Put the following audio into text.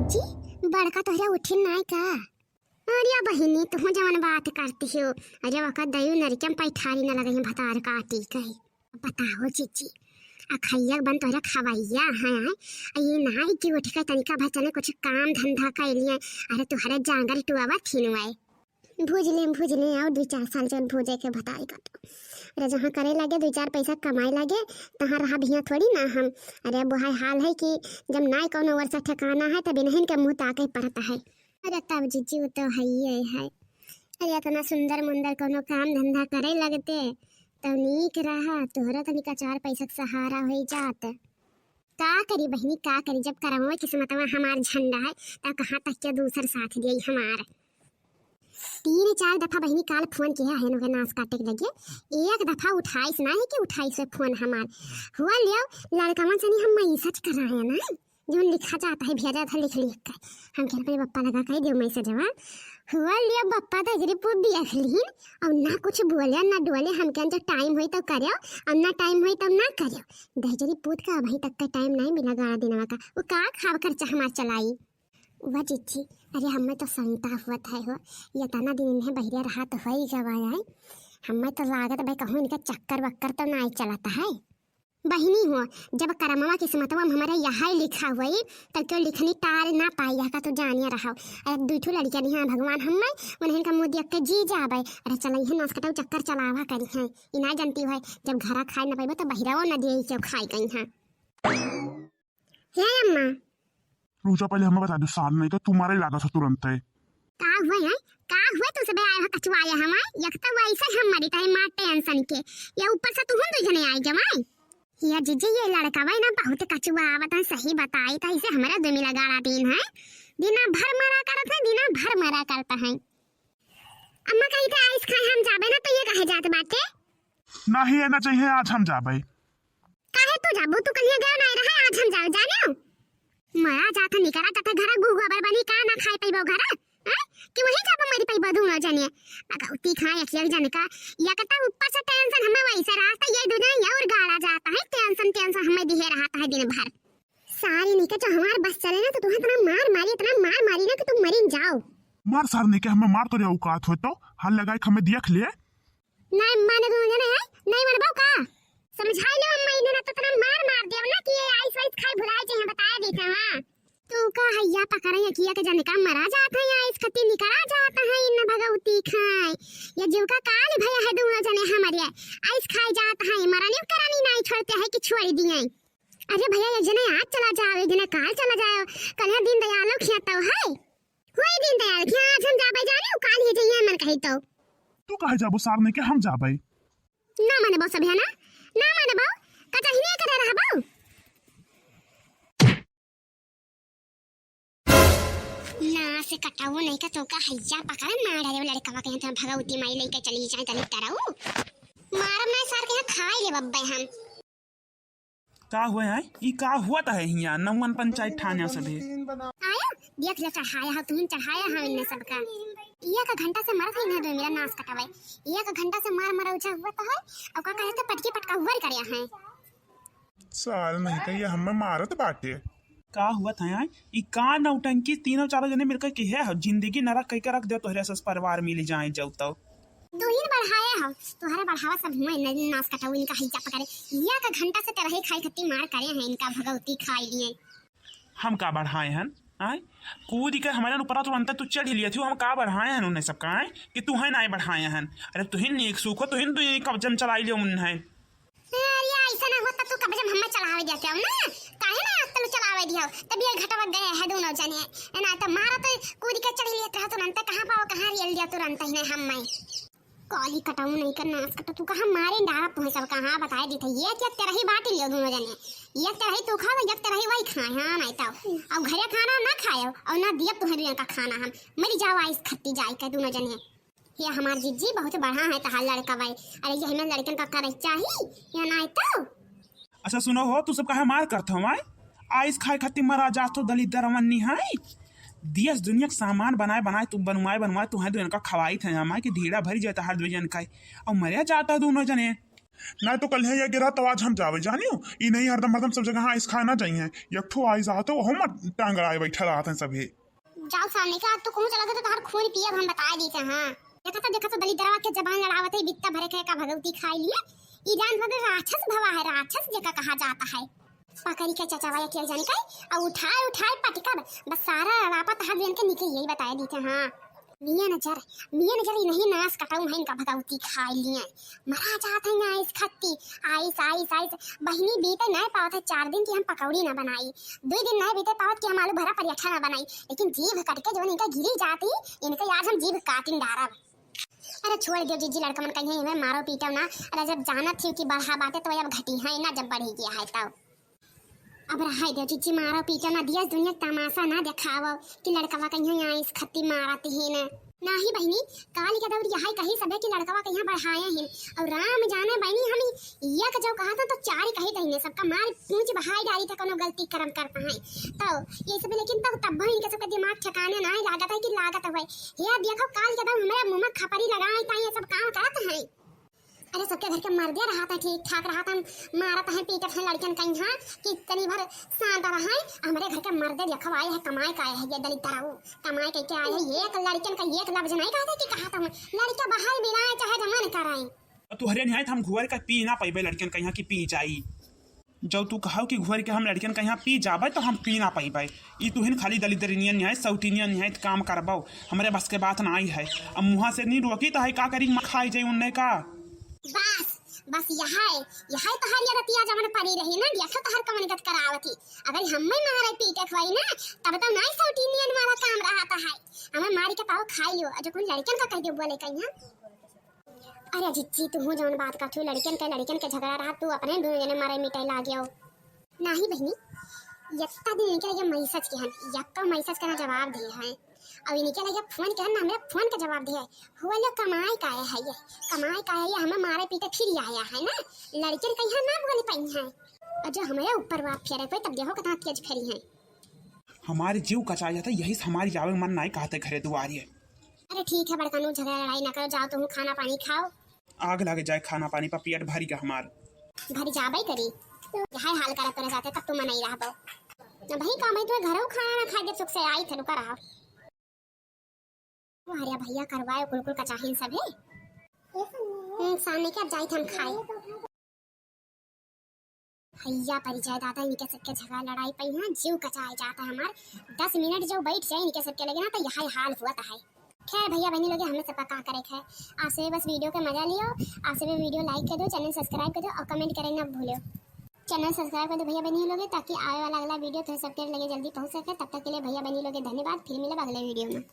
जीजी बड़का तोहरा उठिन नाय का। अरे बहिनी तुम जवन बात करती हो, अरे वका दयु नरिकम पैठारी न लगई भतार काटी कही। बताओ जीजी अखैया बन तोहरा खवैया है ये नाई की उठ के तनिका भचने कुछ काम धंधा कैलिए। अरे तुहरा जांगर टुआवा थिनुए भूज ले और 2-4 साल जन भूजे के भताई काटो। अरे जहाँ करे लगे 2-4 पैसा कमाए लगे तहाँ रहा भिया थोड़ी ना हम। अरे बुहाई हाल है कि जब नाई कौनो वर्षा ठिकाना है तब इन्हीं के मुँह ताके पड़ता है। अरे तब जीजी तो है। अरे इतना सुंदर मुंदर कोनो काम धंधा करे लगते तो नीक रहा, तोहरा तनिका 4 पैसा के सहारा हो जात। का करी बहनी का करी, जब करमो किस्मत में हमार झंडा है तब कहाँ तक के दूसर साथ दिए हमार। 3-4 दफा बहनी काल फोन किया है नो के नाश काटे के लगे, एक दफा उठाइस ना है कि उठाइस फोन हमार हुआ लियो लड़का सनी हम मैसेज कर रहे हैं ना जो लिखा जाता है भेजा था लिख कर हम कह अपने पप्पा लगा कर दो मैसेज जवाब हुआ लियो पप्पा तो रिपोर्ट दिया खलीन और ना कुछ बोले ना डोले हम कह जब टाइम हुई तो करियो और ना टाइम हुई तब ना करियो। दहजरी पूत का अभी तक का टाइम नहीं मिला गाड़ा देने का वो का खाव खर्चा हमार चलाई वह जीजी। अरे हमें तो संता हुआ था हो ये तना दिन इन्हें बहरिया रहा तो हो ही गवाया है। हमें तो लागत भाई कहूँ इनका चक्कर वक्कर तो नहीं चलाता है। बहिनी हो जब करमवा किस्मत में हमारे यहाँ लिखा हुआ है तब क्यों लिखनी टाल ना पाई का तो जानिए रहा। अरे 2 लड़कियां नहीं भगवान हमें उन्हें का मुँह देख के जी जाबे। अरे चल ये नाश कटाऊ चक्कर चलावा करी है इना जानती है जब घर खाए ना पाइबो तो बहिराओ न दे क्यों खाई गई है। हे अम्मा रुचा पहले हमें बता दो साल नहीं तो तुम्हारे लागा था तुरंत है। का हुआ तो सब आया कचवाया हमारे एक तो वैसे हम मरी ताई मार टेंशन के या ऊपर से तुम 2 जने आई जमाई या जीजी ये लड़का भाई ना बहुत कचुआ आवत है सही बताई था इसे हमारा जमी लगाड़ा दिन है दिना भर मरा करता है दिना भर मरा करता है। अम्मा कही थे आइस खाए हम जाबे ना तो ये कहे जात बाटे नहीं है ना चाहिए आज हम जाबे। काहे तू जाबो तू कहिए गया नहीं रहा आज हम जाओ जाने मरा जाता निकरा जाता घर गुगु अबर बनी का ना खाए पैबो घर कि वही जाबो मरी पैबो दूनो जाने लगाउती खाए अखियल जाने का या कता ऊपर से टेंशन हमें वैसे रास्ता ये दुनिया या और गाड़ा जाता है टेंशन हमें दिहे रहता है दिन भर सारी नहीं का जो हमार बस चले ना तो तुम्हें इतना मार मारी ना कि तुम मरी जाओ। मार सार नहीं के हमें मार तो औकात हो तो हल लगाए हमें देख लिए नहीं माने दो जने है नहीं माने बाऊ का समझाई लो अम्मा इन्हें तो तना मार देव ना कि आइस वाइस खाए भुलाए चाहिए बताया देता हां तू का हैया पकड़ा या किया के जाने का मरा जाता है आइस खती निकला जाता है इन भगवती खाए या जीव का काल भया है दोनों जने हमारे आइस खाए जाता है मरानी करानी नहीं छोड़ते है कि छोड़ दिए। अरे भैया ये जने आज चला जाओ ये जने काल चला जाओ कल दिन दयाल खियाता है कोई दिन दयाल खिया आज हम जाबे जाने काल ही जाइए मन कही तो तू कहे जाबो सार नहीं के हम जाबे ना माने बो सब है ना माने बो कतही नहीं करे रहा बो ना से कटाऊ नहीं का तो का हैया पकड़ मार रे लड़का के तो भगवती माई लेके चली जाए तनी तरऊ मार मैं सार के खाए ले बब्बे हम का हुआ है ई का हुआ है हिया नवन पंचायत थाना से भी आया देख ले चढ़ाया है तुम चढ़ाया है इनने सबका 1 घंटा से मर गई ना दो मेरा नाश कटावे 1 घंटा से मार उछा हुआ तो है और का कहते पटकी पटका हुआ करया है साल नहीं के ये हमें मारत बाटे का हुआ था यार ई का नौटंकी 3-4 जने मिलकर के है जिंदगी नरक कह के रख दे तोहरे से परिवार मिल जाए जाऊ तो तू ही बढ़ाया हो तुम्हारे बढ़ावा सब हुआ नहीं नाश कटाऊ इनका हिजा पकड़े 1 घंटा से तेरे खाई खत्ती मार करे हैं इनका भगवती खाई लिए हम का बढ़ाए हैं आए कूद के हमारे ऊपर तुरंत तू चढ़ लिया थी हम का बढ़ाए हैं उन्हें सब का कि तू है ना बढ़ाए हैं। अरे तुहिन एक सुख हो तुहिन तू कब्जम चलाई लियो उन्हें यार ऐसा ना होता तू कब्जम हमें चलावे देते हो ना काहे ना तू चलावे दियो तब ये घटवा गए है दोनों जने ना तो मारा तो कूद के चढ़ लिया था तुरंत कहां पाओ कहां रियल दिया तुरंत ही हम मैं कॉली कटाऊ नहीं करना कटा तू कहां मारे डारा पहुंच सब कहां बताए दी थे ये क्या तेरा ही बात लियो दोनों जने ये तेरा ही तू खा एक तेरा ही वही खाए हां नहीं तो अब घरे खाना ना खायो और ना दिया तुम्हें का खाना हम मरी जाओ आइस खत्ती जाए के दोनों जने ये हमार जीजी बहुत बढ़ा है तहार लड़का भाई। अरे ये हमें लड़कन का करे चाहिए या नहीं तो अच्छा सुनो हो तू सब काहे मार करत हो आइस खाए खातिर मरा जा तो दलित दरवन्नी है दियस दुनिया के सामान बनाए तू बनवाए तू है दोनों का खवाई थे हमारे कि धीरा भरी जाता हर 2 जन का और मरिया जाता दोनों जने ना तो कल है या गिरा तो आज हम जावे जानियो ई नहीं हरदम हरदम सब जगह आइस खाना चाहिए यकठो आइस आ तो हम टांग आए बैठा रहते हैं सभी। जाओ सामने का तो कहूं चला तो तार खून पिए हम बता दी थे। हां देखा तो दलिद्रवा के जबान लड़ावत है बित्ता भरे के का भगवती खाई लिए ई जान भगे राक्षस भवा है राक्षस जेका कहा जाता है। पकड़ी के चचावा या जाने का और उठाए पटका बस सारा वापस हाथ देन के निकल यही बताया दी थे। हां मियां नजर नहीं नाश कटाऊ है इनका भगवती खाई लिए मरा जाता है ना इस खत्ती आइस बहिनी बीते नहीं पावत है 4 दिन की हम पकौड़ी ना बनाई 2 दिन नहीं बीते पावत कि हम आलू भरा पराठा ना बनाई लेकिन जीभ कट के जो इनका गिरी जाती इनका आज हम जीभ काटिन डारब। अरे छोड़ दो जीजी लड़का मन कहीं हमें मारो पीटो ना। अरे जब जानत थी कि बढ़ा बाटे तो अब घटी है ना जब बढ़ी गया है तब अब रहा दो जीजी मारो पीटो ना दिया दुनिया तमाशा ना दिखावो कि लड़कवा कहीं यहाँ इस खत्ती मारती है ना ही बहनी काल के दौड़ यहाँ कहीं सब है कि लड़कवा कहीं बढ़ाए हैं और राम जाने बहनी हम एक जो कहा था तो 4 कही तहीने सबका मार पूंछ बहाई डाली था कोनो गलती कर्म करता है तो ये सब लेकिन तब इनके सबका दिमाग ठिकाने ना लागत है कि लागत है ये देखो काल के दौड़ हमारे मुंह में खपरी लगाए था ये सब काम करते हैं। अरे सबके घर के मर्दे रहा था ठीक ठाक रहा था मारत है पीटत है लड़कन कहीं हाँ कि तनी भर शांत रहा है हमारे घर के मर्दे देखो आए है कमाए का आए है ये दलित तरह कमाए के आए है एक लड़कन का एक लफ्ज नहीं कहा था कि कहा था लड़का बाहर बिलाए चाहे जमान कराए तू हरिया नहीं हम घुवर का पी ना पैबे लड़कन कहीं की पी जाई जब तू कहो कि घुवर के हम लड़कन कहीं पी जाबे तो हम पी ना पैबे ई तुहिन खाली दलितरियन नहीं है सौटिनियन नहीं है काम करबो हमारे बस के बात ना आई है अब मुँह से नहीं रोकी तो है का करी खाई जाई उनने का बस यह तो हर यदतिया जमन पड़ी रही ना देखो तो हर कमनगत करावती अगर हमें मारे पीटे खवाई ना तब तो नहीं सौटिनियन वाला काम रहा है हमें मारी के पाव खाई लियो जो कोई लड़कन का कह दे बोले कहीं। अरे जिच्ची तू जौन बात का तू लड़कन के झगड़ा रहा तू अपने दोनों जने मारे मिटाई ला गयो नहीं बहनी यत्ता दिन के ये मैसेज के हन यक्का मैसेज का जवाब दिए हैं अब इनके लगे फोन के ना मेरे फोन का जवाब दिया हुआ लोग कमाई का है ये हमें मारे पीटे फिर आया है ना लड़के कहीं ना बोल पाई है और जो हमारे ऊपर बात फेरे कोई तब देखो कितना तेज फेरी है हमारे जीव कचा जाता यही हमारी जावे मन नहीं कहते घरे दुआरी है। अरे ठीक है बड़का नो झगड़ा लड़ाई ना करो जाओ तुम खाना पानी खाओ आग लगे जाए खाना पानी पर पेट भरी का हमार भरी जाबे करी यही हाल करत रह जाते तब तुम नहीं रहबो ना भाई काम है तो घरों खाना ना खा के सुख से आई थे रुका रहा अरे भैया करवाए कुलकुल कचाहिन सब है सामने के अब जाई हम खाए भैया परिचय दादा इनके सबके झगड़ा लड़ाई पई है जीव कचाए जाता है हमार 10 मिनट जो बैठ जाए इनके सबके लगे ना तो यही हाल हुआ है। खैर भैया बहनी लोग हमने सबका का करे है आज से बस वीडियो का मजा लियो आज से वीडियो लाइक कर दो चैनल सब्सक्राइब कर दो और कमेंट करना ना भूलो चैनल सब्सक्राइब कर दो भैया बहनी लोग ताकि आने वाला अगला वीडियो तो सबके लगे जल्दी पहुंच सके तब तक के लिए भैया बहनी लोग धन्यवाद फिर मिले अगले वीडियो में।